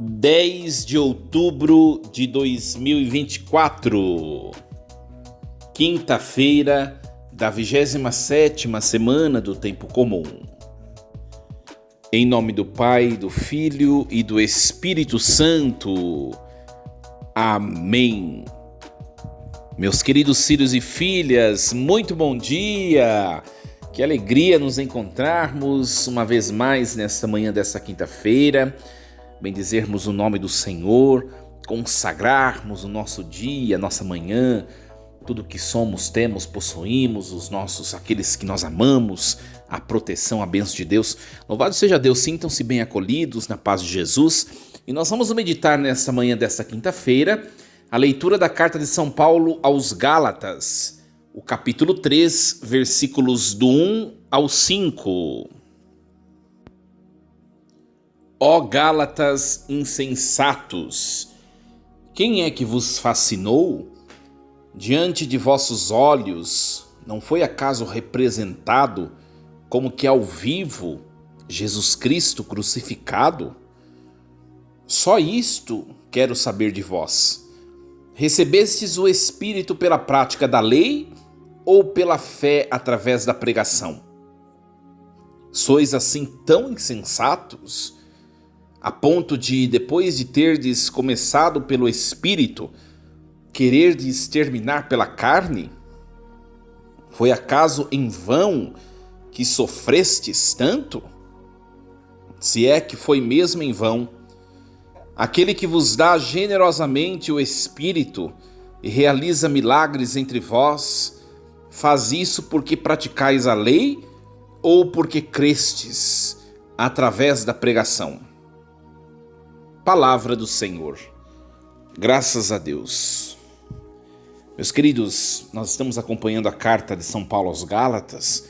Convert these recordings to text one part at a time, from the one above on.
10 de outubro de 2024, quinta-feira da 27ª semana do Tempo Comum. Em nome do Pai, do Filho e do Espírito Santo. Amém. Meus queridos filhos e filhas, muito bom dia! Que alegria nos encontrarmos uma vez mais nesta manhã desta quinta-feira, bendizermos o nome do Senhor, consagrarmos o nosso dia, a nossa manhã, tudo que somos, temos, possuímos, aqueles que nós amamos, a proteção, a bênção de Deus. Louvado seja Deus, sintam-se bem acolhidos na paz de Jesus. E nós vamos meditar nesta manhã desta quinta-feira a leitura da carta de São Paulo aos Gálatas, o capítulo 3, versículos do 1 ao 5. Ó Gálatas insensatos, quem é que vos fascinou? Diante de vossos olhos, não foi acaso representado como que ao vivo Jesus Cristo crucificado? Só isto quero saber de vós. Recebestes o Espírito pela prática da lei ou pela fé através da pregação? Sois assim tão insensatos, a ponto de, depois de terdes começado pelo Espírito, quererdes terminar pela carne? Foi acaso em vão que sofrestes tanto? Se é que foi mesmo em vão, aquele que vos dá generosamente o Espírito e realiza milagres entre vós, faz isso porque praticais a lei ou porque crestes através da pregação? Palavra do Senhor. Graças a Deus. Meus queridos, nós estamos acompanhando a carta de São Paulo aos Gálatas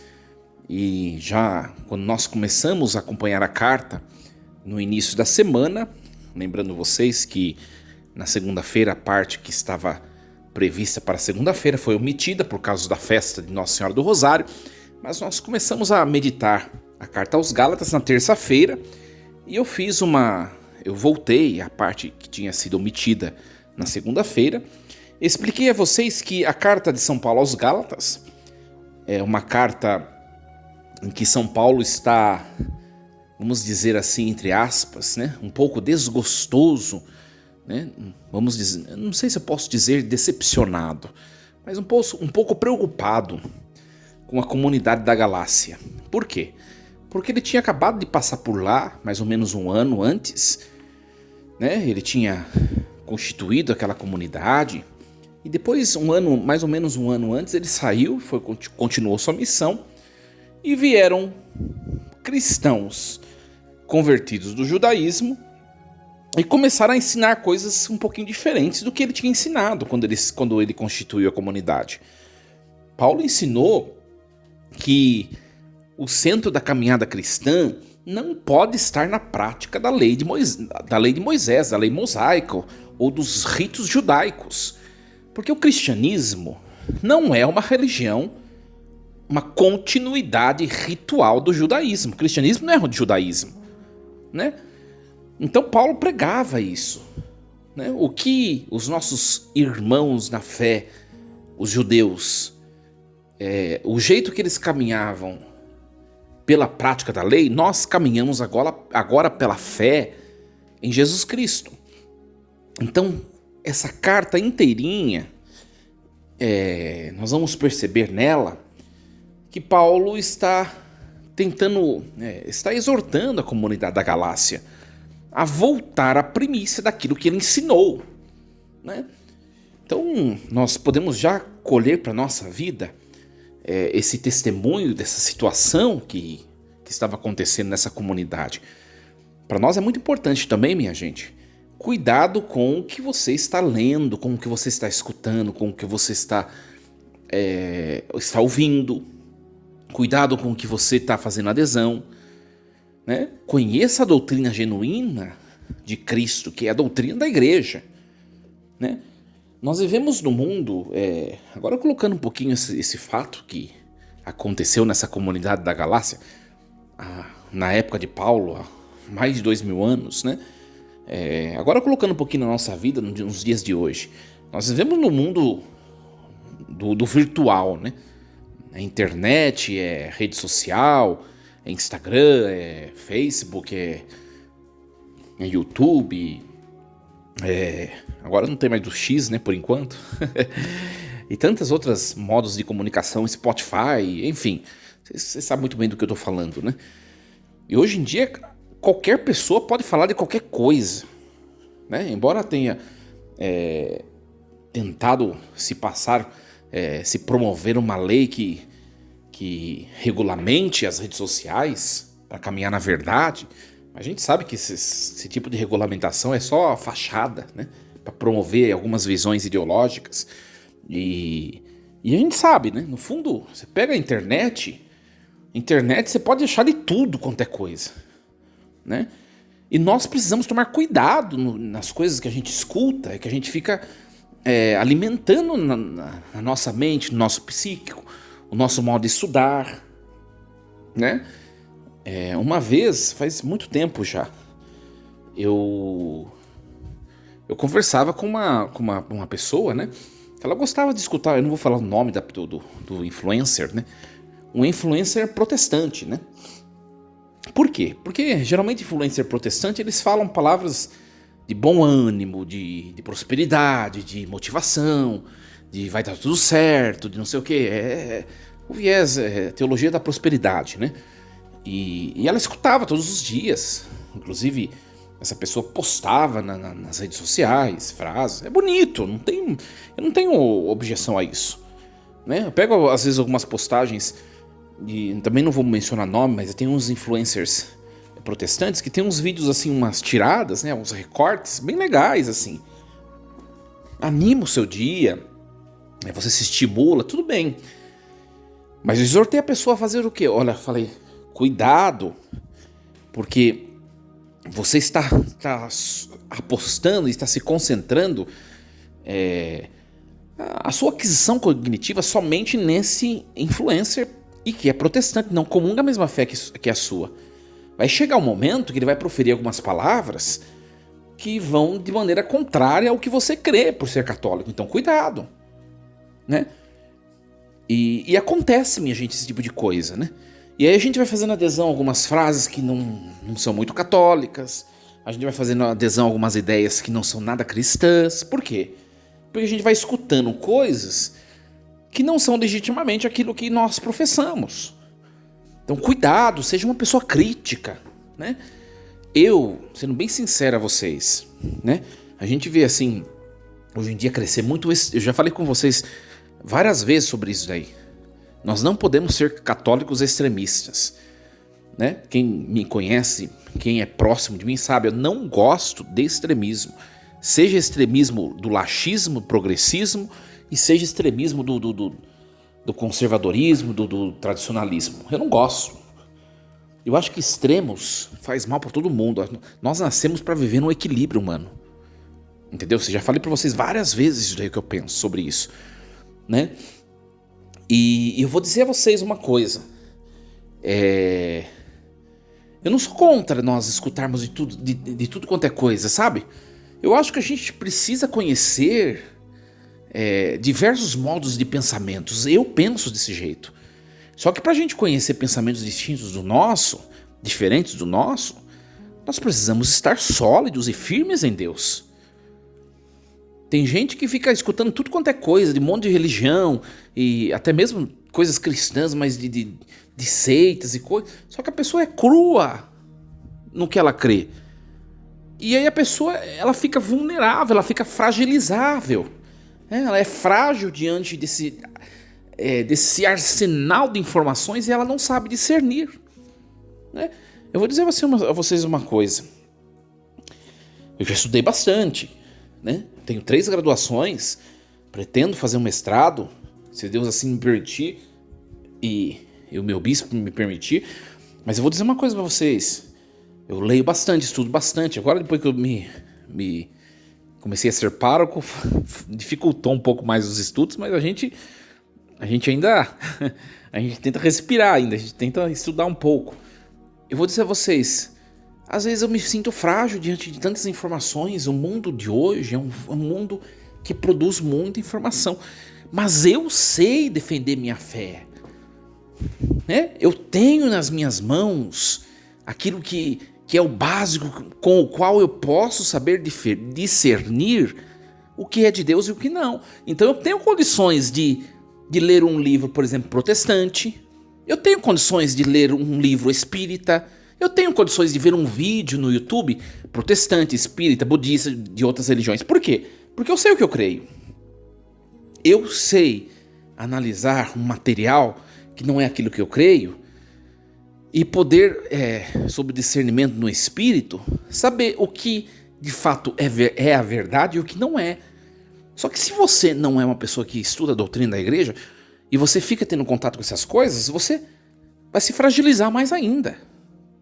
e já quando nós começamos a acompanhar a carta no início da semana, lembrando vocês que na segunda-feira a parte que estava prevista para segunda-feira foi omitida por causa da festa de Nossa Senhora do Rosário, mas nós começamos a meditar a carta aos Gálatas na terça-feira e eu voltei à parte que tinha sido omitida na segunda-feira. Expliquei a vocês que a carta de São Paulo aos Gálatas é uma carta em que São Paulo está, vamos dizer assim, entre aspas, né, um pouco desgostoso, né, vamos dizer, não sei se eu posso dizer decepcionado, mas um pouco preocupado com a comunidade da Galácia. Por quê? Porque ele tinha acabado de passar por lá, mais ou menos um ano antes, né? Ele tinha constituído aquela comunidade e depois, mais ou menos um ano antes, ele saiu, continuou sua missão e vieram cristãos convertidos do judaísmo e começaram a ensinar coisas um pouquinho diferentes do que ele tinha ensinado quando ele constituiu a comunidade. Paulo ensinou que o centro da caminhada cristã não pode estar na prática da lei de Moisés, da lei mosaica ou dos ritos judaicos. Porque o cristianismo não é uma religião, uma continuidade ritual do judaísmo. O cristianismo não é o judaísmo, né? Então Paulo pregava isso, né? O que os nossos irmãos na fé, os judeus, o jeito que eles caminhavam pela prática da lei, nós caminhamos agora pela fé em Jesus Cristo. Então, essa carta inteirinha, nós vamos perceber nela que Paulo está exortando a comunidade da Galácia a voltar à primícia daquilo que ele ensinou, né? Então, nós podemos já colher para a nossa vida esse testemunho dessa situação que estava acontecendo nessa comunidade. Para nós é muito importante também, minha gente, cuidado com o que você está lendo, com o que você está escutando, com o que você está ouvindo. Cuidado com o que você está fazendo adesão, né? Conheça a doutrina genuína de Cristo, que é a doutrina da igreja, né? Nós vivemos no mundo, agora colocando um pouquinho esse fato que aconteceu nessa comunidade da Galácia, na época de Paulo, há mais de 2000 anos, né? Agora colocando um pouquinho na nossa vida, nos dias de hoje. Nós vivemos no mundo do virtual, né? É internet, é rede social, é Instagram, é Facebook, é YouTube. Agora não tem mais do X, né, por enquanto. E tantas outras modos de comunicação, Spotify, enfim. Você sabe muito bem do que eu tô falando, né? E hoje em dia, qualquer pessoa pode falar de qualquer coisa, né? Embora tenha tentado se promover uma lei que regulamente as redes sociais para caminhar na verdade, a gente sabe que esse tipo de regulamentação é só fachada, né? Para promover algumas visões ideológicas. E a gente sabe, né? No fundo, você pega a internet você pode achar de tudo quanto é coisa, né? E nós precisamos tomar cuidado nas coisas que a gente escuta, que a gente fica alimentando na nossa mente, no nosso psíquico, o nosso modo de estudar, né? Uma vez, faz muito tempo já, eu conversava com uma pessoa, né? Ela gostava de escutar, eu não vou falar o nome do influencer, né? Um influencer protestante, né? Por quê? Porque geralmente influencer protestante, eles falam palavras de bom ânimo, de prosperidade, de motivação, de vai dar tudo certo, de não sei o quê. O viés teologia da prosperidade, né? E ela escutava todos os dias. Inclusive, essa pessoa postava nas redes sociais frases. É bonito, eu não tenho objeção a isso, né? Eu pego, às vezes, algumas postagens, e também não vou mencionar nome, mas tem uns influencers protestantes que tem uns vídeos, assim, umas tiradas, né? Uns recortes bem legais, assim. Anima o seu dia, você se estimula, tudo bem. Mas eu exortei a pessoa a fazer o quê? Olha, falei, cuidado, porque você está apostando, está se concentrando a sua aquisição cognitiva somente nesse influencer e que é protestante, não comunga a mesma fé que a sua. Vai chegar um momento que ele vai proferir algumas palavras que vão de maneira contrária ao que você crê por ser católico. Então, cuidado, né? E acontece, minha gente, esse tipo de coisa, né? E aí a gente vai fazendo adesão a algumas frases que não são muito católicas. A gente vai fazendo adesão a algumas ideias que não são nada cristãs. Por quê? Porque a gente vai escutando coisas que não são legitimamente aquilo que nós professamos. Então, cuidado, seja uma pessoa crítica, né? Eu, sendo bem sincero a vocês, né? A gente vê assim, hoje em dia crescer muito. Eu já falei com vocês várias vezes sobre isso daí. Nós não podemos ser católicos extremistas, né? Quem me conhece, quem é próximo de mim sabe, eu não gosto de extremismo. Seja extremismo do laxismo, progressismo, e seja extremismo do conservadorismo, do tradicionalismo. Eu não gosto. Eu acho que extremos faz mal para todo mundo. Nós nascemos para viver num equilíbrio humano. Entendeu? Já falei para vocês várias vezes isso daí que eu penso sobre isso, né? E eu vou dizer a vocês uma coisa. Eu não sou contra nós escutarmos de tudo quanto é coisa, sabe? Eu acho que a gente precisa conhecer diversos modos de pensamentos. Eu penso desse jeito. Só que para a gente conhecer pensamentos distintos do nosso, diferentes do nosso, nós precisamos estar sólidos e firmes em Deus. Tem gente que fica escutando tudo quanto é coisa, de um monte de religião, e até mesmo coisas cristãs, mas de seitas e coisas. Só que a pessoa é crua no que ela crê. E aí a pessoa ela fica vulnerável, ela fica fragilizável. Ela é frágil diante desse arsenal de informações e ela não sabe discernir, né? Eu vou dizer a vocês uma coisa. Eu já estudei bastante, né? Tenho 3 graduações, pretendo fazer um mestrado, se Deus assim me permitir e o meu bispo me permitir. Mas eu vou dizer uma coisa para vocês. Eu leio bastante, estudo bastante. Agora, depois que eu comecei a ser pároco, dificultou um pouco mais os estudos, mas a gente ainda a gente tenta respirar ainda, a gente tenta estudar um pouco. Eu vou dizer a vocês, Às vezes eu me sinto frágil diante de tantas informações. O mundo de hoje é um mundo que produz muita informação. Mas eu sei defender minha fé. Né? Eu tenho nas minhas mãos aquilo que é o básico com o qual eu posso saber discernir o que é de Deus e o que não. Então eu tenho condições de ler um livro, por exemplo, protestante. Eu tenho condições de ler um livro espírita. Eu tenho condições de ver um vídeo no YouTube protestante, espírita, budista, de outras religiões. Por quê? Porque eu sei o que eu creio. Eu sei analisar um material que não é aquilo que eu creio e poder, sob discernimento no espírito, saber o que de fato é a verdade e o que não é. Só que se você não é uma pessoa que estuda a doutrina da igreja e você fica tendo contato com essas coisas, você vai se fragilizar mais ainda.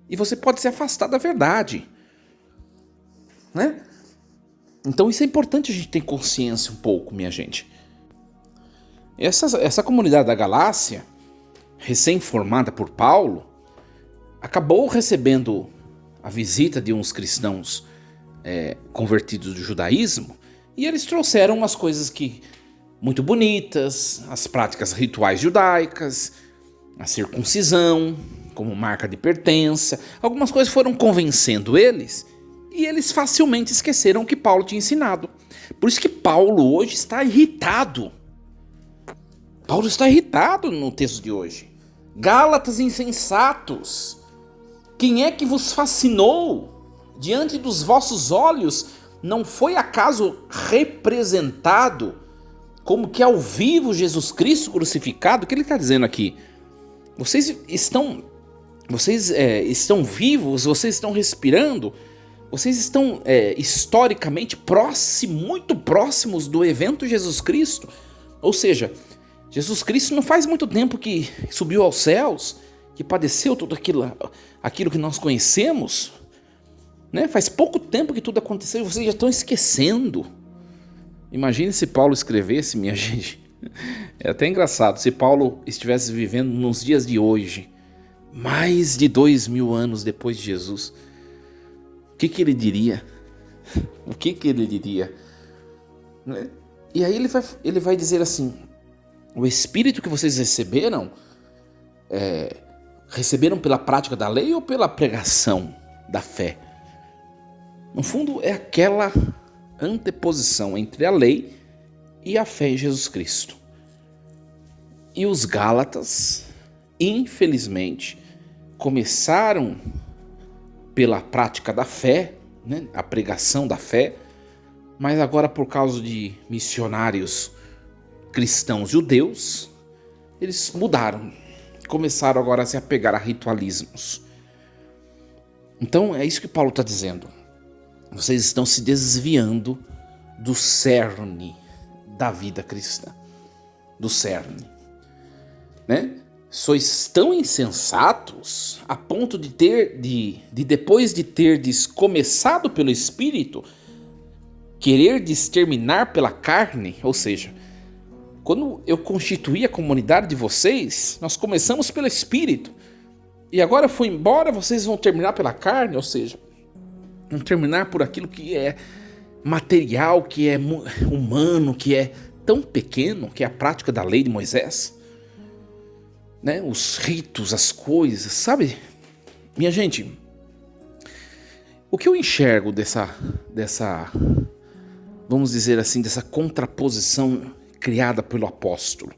E você pode se afastar da verdade. Né? Então isso é importante a gente ter consciência um pouco, minha gente. Essa comunidade da Galácia, recém-formada por Paulo, acabou recebendo a visita de uns cristãos convertidos do judaísmo, e eles trouxeram umas coisas muito bonitas, as práticas rituais judaicas, a circuncisão como marca de pertença. Algumas coisas foram convencendo eles, e eles facilmente esqueceram o que Paulo tinha ensinado. Por isso que Paulo hoje está irritado. Paulo está irritado no texto de hoje. Gálatas insensatos, quem é que vos fascinou? Diante dos vossos olhos não foi acaso representado como que ao vivo Jesus Cristo crucificado? O que ele está dizendo aqui? Vocês estão vivos, vocês estão respirando, vocês estão historicamente muito próximos do evento Jesus Cristo. Ou seja, Jesus Cristo não faz muito tempo que subiu aos céus, que padeceu tudo aquilo que nós conhecemos, né? Faz pouco tempo que tudo aconteceu e vocês já estão esquecendo. Imagine se Paulo escrevesse, minha gente. É até engraçado, se Paulo estivesse vivendo nos dias de hoje, mais de 2000 anos depois de Jesus, o que ele diria? O que ele diria? E aí ele vai dizer assim: o Espírito que vocês receberam pela prática da lei ou pela pregação da fé? No fundo, é aquela anteposição entre a lei e a fé em Jesus Cristo. E os Gálatas, infelizmente, começaram pela prática da fé, né, a pregação da fé, mas agora, por causa de missionários cristãos judeus, eles mudaram, começaram agora a se apegar a ritualismos. Então é isso que Paulo está dizendo. Vocês estão se desviando do cerne da vida cristã, do cerne, né? Sois tão insensatos a ponto de depois de terdes começado pelo Espírito, querer exterminar pela carne. Ou seja, quando eu constituí a comunidade de vocês, nós começamos pelo Espírito, e agora eu fui embora, vocês vão terminar pela carne. Ou seja, vão terminar por aquilo que é material, que é humano, que é tão pequeno, que é a prática da lei de Moisés, né? Os ritos, as coisas, sabe? Minha gente, o que eu enxergo dessa, vamos dizer assim, dessa contraposição criada pelo apóstolo?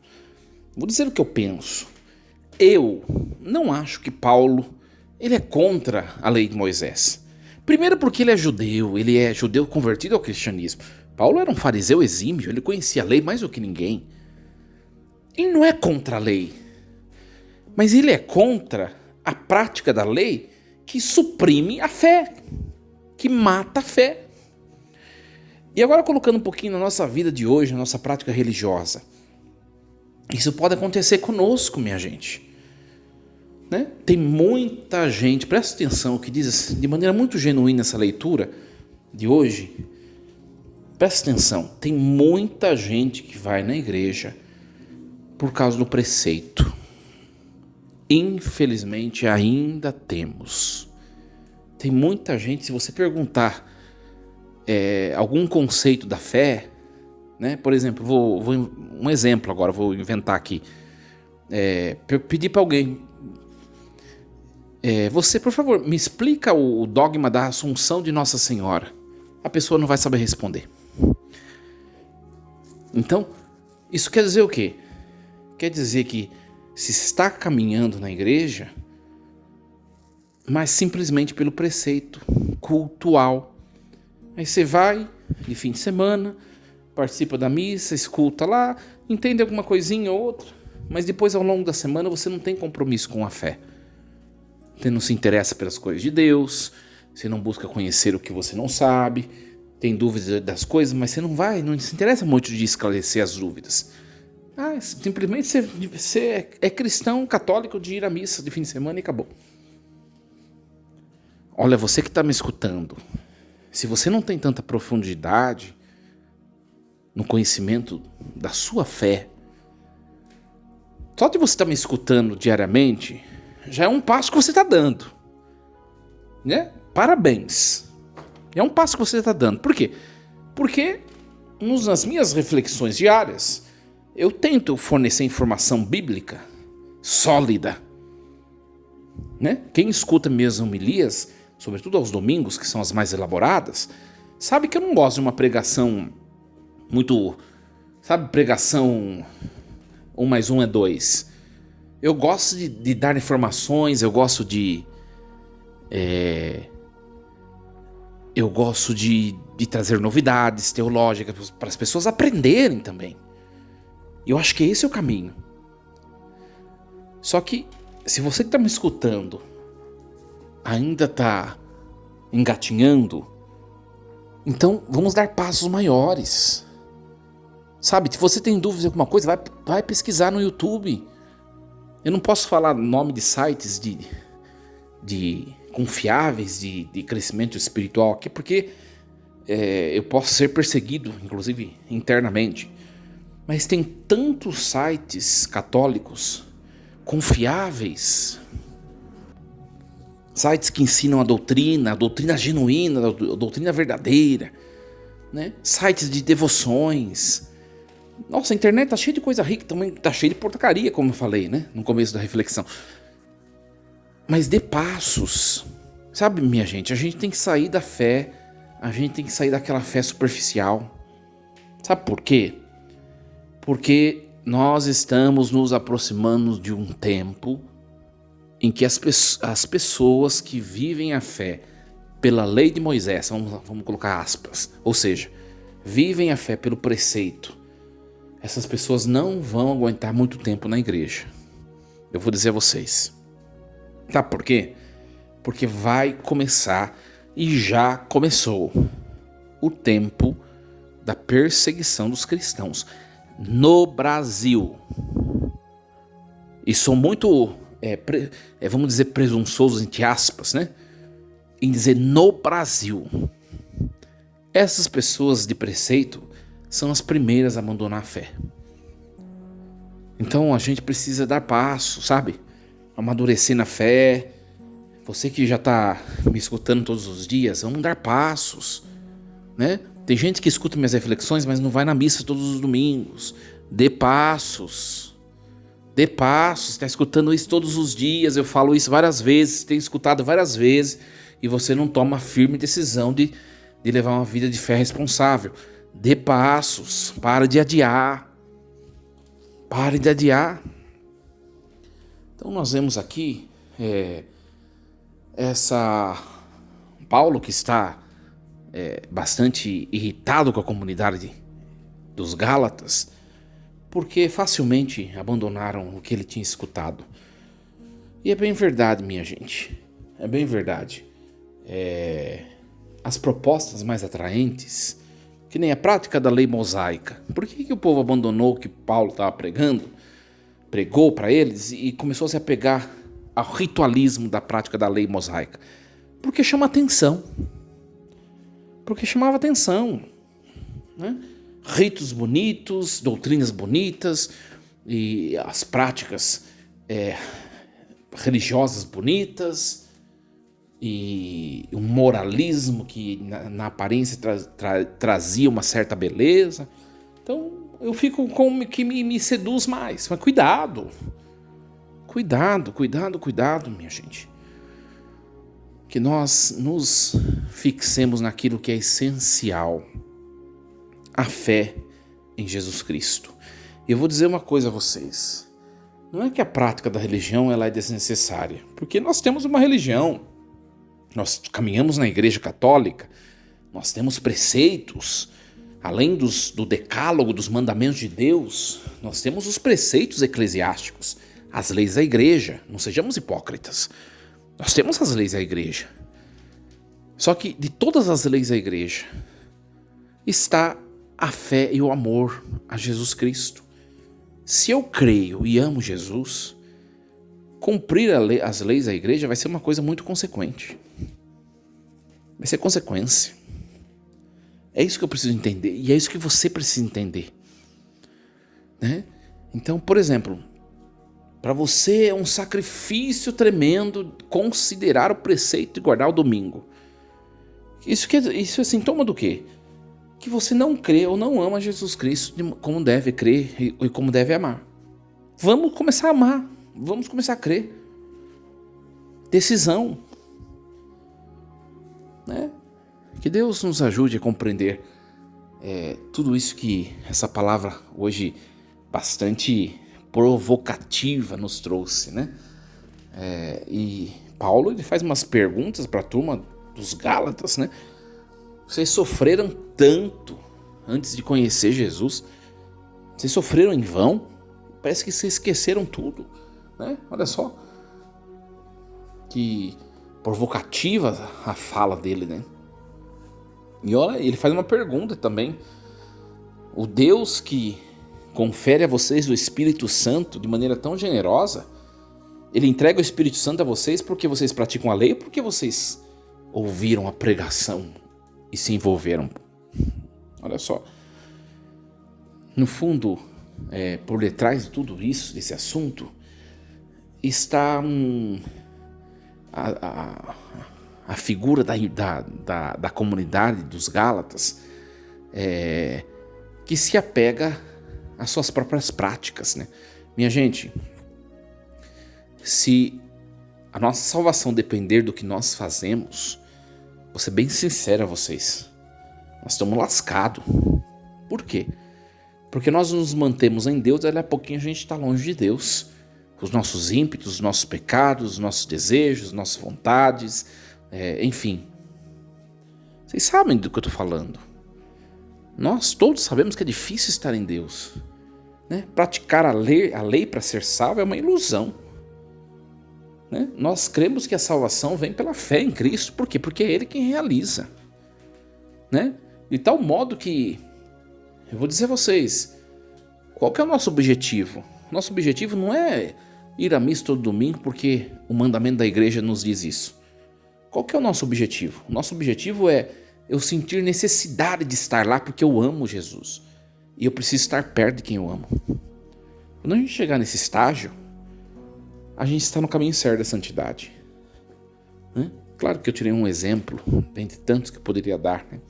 Vou dizer o que eu penso. Eu não acho que Paulo ele é contra a lei de Moisés. Primeiro porque ele é judeu convertido ao cristianismo. Paulo era um fariseu exímio, ele conhecia a lei mais do que ninguém. Ele não é contra a lei, mas ele é contra a prática da lei que suprime a fé, que mata a fé. E agora colocando um pouquinho na nossa vida de hoje, na nossa prática religiosa. Isso pode acontecer conosco, minha gente. Né? Tem muita gente, presta atenção, que diz de maneira muito genuína essa leitura de hoje. Presta atenção, tem muita gente que vai na igreja por causa do preceito. Infelizmente ainda temos tem muita gente, se você perguntar algum conceito da fé, né? Por exemplo, um exemplo agora, vou inventar aqui. Pedir para alguém, você, por favor, me explica o dogma da Assunção de Nossa Senhora. A pessoa não vai saber responder. Então, isso quer dizer o quê? Quer dizer que se está caminhando na igreja, mas simplesmente pelo preceito cultual. Aí você vai de fim de semana, participa da missa, escuta lá, entende alguma coisinha ou outra, mas depois ao longo da semana você não tem compromisso com a fé. Você não se interessa pelas coisas de Deus, você não busca conhecer o que você não sabe, tem dúvidas das coisas, mas você não se interessa muito de esclarecer as dúvidas. Simplesmente você é cristão católico de ir à missa de fim de semana e acabou. Olha, você que está me escutando, se você não tem tanta profundidade no conhecimento da sua fé, só de você estar me escutando diariamente, já é um passo que você está dando, né? Parabéns. É um passo que você está dando. Por quê? Porque nas minhas reflexões diárias, eu tento fornecer informação bíblica sólida, né? Quem escuta minhas homilias, sobretudo aos domingos, que são as mais elaboradas, sabe que eu não gosto de uma pregação muito, pregação 1 mais 1 é 2. Eu gosto de dar informações, eu gosto de trazer novidades teológicas para as pessoas aprenderem também. Eu acho que esse é o caminho. Só que, se você que está me escutando ainda está engatinhando, então vamos dar passos maiores. Sabe, se você tem dúvidas de alguma coisa, vai pesquisar no YouTube. Eu não posso falar nome de sites de confiáveis de crescimento espiritual aqui, porque eu posso ser perseguido, inclusive internamente. Mas tem tantos sites católicos confiáveis, sites que ensinam a doutrina genuína, a doutrina verdadeira, né? Sites de devoções. Nossa, a internet tá cheia de coisa rica, também tá cheia de porcaria, como eu falei, né? No começo da reflexão. Mas dê passos. Sabe, minha gente, a gente tem que sair da fé, a gente tem que sair daquela fé superficial. Sabe por quê? Porque nós estamos nos aproximando de um tempo em que as pessoas que vivem a fé pela lei de Moisés, vamos colocar aspas, ou seja, vivem a fé pelo preceito, essas pessoas não vão aguentar muito tempo na igreja. Eu vou dizer a vocês. Sabe por quê? Porque vai começar, e já começou, o tempo da perseguição dos cristãos no Brasil. E sou muito, vamos dizer, presunçoso, entre aspas, né? Em dizer no Brasil. Essas pessoas de preceito são as primeiras a abandonar a fé. Então a gente precisa dar passo, sabe? Amadurecer na fé. Você que já está me escutando todos os dias, vamos dar passos, né? Tem gente que escuta minhas reflexões, mas não vai na missa todos os domingos. Dê passos. Dê passos. Está escutando isso todos os dias. Eu falo isso várias vezes. Tem escutado várias vezes. E você não toma a firme decisão de levar uma vida de fé responsável. Dê passos. Pare de adiar. Pare de adiar. Então nós vemos aqui Paulo, que está bastante irritado com a comunidade dos Gálatas, porque facilmente abandonaram o que ele tinha escutado. E é bem verdade, minha gente. É bem verdade. As propostas mais atraentes, que nem a prática da lei mosaica. Por que o povo abandonou o que Paulo estava pregou para eles e começou a se apegar ao ritualismo da prática da lei mosaica? Porque chama atenção. Porque chamava atenção, né? Ritos bonitos, doutrinas bonitas e as práticas religiosas bonitas. e um moralismo que na aparência trazia uma certa beleza. Então eu fico com o que me seduz mais. Mas cuidado, minha gente. Que nós nos fixemos naquilo que é essencial, a fé em Jesus Cristo. E eu vou dizer uma coisa a vocês. Não é que a prática da religião ela é desnecessária, porque nós temos uma religião, nós caminhamos na Igreja Católica, nós temos preceitos, além do decálogo, dos mandamentos de Deus, nós temos os preceitos eclesiásticos, as leis da Igreja, não sejamos hipócritas. Nós temos as leis da Igreja. Só que de todas as leis da Igreja está a fé e o amor a Jesus Cristo. Se eu creio e amo Jesus, cumprir as leis da Igreja vai ser uma coisa muito consequente. Vai ser consequência. É isso que eu preciso entender e é isso que você precisa entender, né? Então, por exemplo, para você é um sacrifício tremendo considerar o preceito de guardar o domingo. Isso é sintoma do quê? Que você não crê ou não ama Jesus Cristo como deve crer e como deve amar. Vamos começar a amar. Vamos começar a crer. Decisão. Né? Que Deus nos ajude a compreender tudo isso que essa palavra hoje bastante provocativa nos trouxe, né? E Paulo ele faz umas perguntas para a turma dos Gálatas, né? Vocês sofreram tanto antes de conhecer Jesus? Vocês sofreram em vão? Parece que vocês esqueceram tudo, né? Olha só que provocativa a fala dele, né? E olha, ele faz uma pergunta também. O Deus que confere a vocês o Espírito Santo de maneira tão generosa, ele entrega o Espírito Santo a vocês porque vocês praticam a lei ou porque vocês ouviram a pregação e se envolveram? Olha só. No fundo, por detrás de tudo isso, desse assunto, está a figura da comunidade dos Gálatas que se apega às suas próprias práticas, né? Minha gente, se a nossa salvação depender do que nós fazemos, vou ser bem sincero a vocês, nós estamos lascados. Por quê? Porque nós nos mantemos em Deus, daqui a pouquinho a gente está longe de Deus. Os nossos ímpetos, os nossos pecados, os nossos desejos, as nossas vontades, enfim. Vocês sabem do que eu estou falando. Nós todos sabemos que é difícil estar em Deus, né? Praticar a lei para ser salvo é uma ilusão, né? Nós cremos que a salvação vem pela fé em Cristo. Por quê? Porque é Ele quem realiza, né? De tal modo que, eu vou dizer a vocês, qual que é o nosso objetivo? Nosso objetivo não é ir à missa todo domingo porque o mandamento da igreja nos diz isso. Qual que é o nosso objetivo? O nosso objetivo é eu sentir necessidade de estar lá porque eu amo Jesus. E eu preciso estar perto de quem eu amo. Quando a gente chegar nesse estágio, a gente está no caminho certo da santidade, né? Claro que eu tirei um exemplo, dentre tantos que eu poderia dar, né?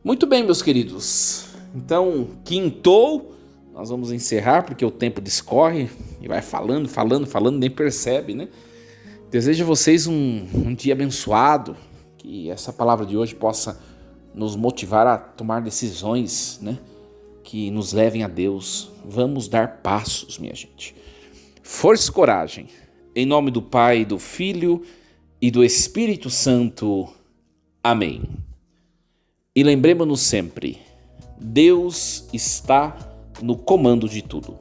Muito bem, meus queridos. Então, quintou, nós vamos encerrar porque o tempo discorre e vai falando, nem percebe, né? Desejo a vocês um dia abençoado, que essa palavra de hoje possa nos motivar a tomar decisões, né, que nos levem a Deus. Vamos dar passos, minha gente. Força e coragem. Em nome do Pai, do Filho e do Espírito Santo. Amém. E lembremos-nos sempre, Deus está no comando de tudo.